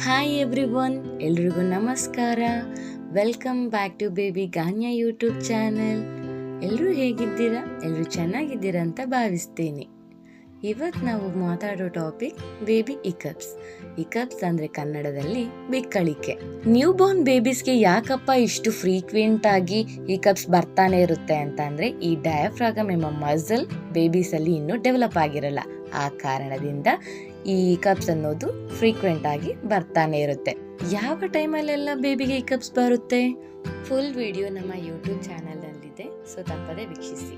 Hi everyone, ಎಲ್ರಿಗೂ ನಮಸ್ಕಾರ. Welcome back to baby Ganya YouTube channel. ಎಲ್ಲರೂ ಹೇಗಿದ್ದೀರಾ? ಎಲ್ಲರೂ ಚೆನ್ನಾಗಿದ್ದೀರಾ ಅಂತ ಭಾವಿಸ್ತೇನೆ. ಇವತ್ತು ನಾವು ಮಾತಾಡೋ ಟಾಪಿಕ್ ಬೇಬಿ ಇಕಪ್ಸ್. ಇಕಪ್ಸ್ ಅಂದರೆ ಕನ್ನಡದಲ್ಲಿ ಬಿಕ್ಕಳಿಕೆ. ನ್ಯೂ ಬೋರ್ನ್ ಬೇಬೀಸ್ಗೆ ಯಾಕಪ್ಪ ಇಷ್ಟು ಫ್ರೀಕ್ವೆಂಟ್ ಆಗಿ ಇಕಪ್ಸ್ ಬರ್ತಾನೆ ಇರುತ್ತೆ ಅಂತಂದರೆ, ಈ ಡಯಾಫ್ರಾಗಮ್ ಎಂಬ ಮಸಲ್ ಬೇಬೀಸಲ್ಲಿ ಇನ್ನೂ ಡೆವಲಪ್ ಆಗಿರಲ್ಲ. ಆ ಕಾರಣದಿಂದ ಈ ಇಕಪ್ಸ್ ಅನ್ನೋದು ಫ್ರೀಕ್ವೆಂಟ್ ಆಗಿ ಬರ್ತಾನೆ ಇರುತ್ತೆ. ಯಾವ ಟೈಮಲ್ಲೆಲ್ಲ ಬೇಬಿಗೆ ಇಕಪ್ಸ್ ಬರುತ್ತೆ? ಫುಲ್ ವಿಡಿಯೋ ನಮ್ಮ ಯೂಟ್ಯೂಬ್ ಚಾನಲ್ನಲ್ಲಿದೆ, ಸೊ ತಪ್ಪದೆ ವೀಕ್ಷಿಸಿ.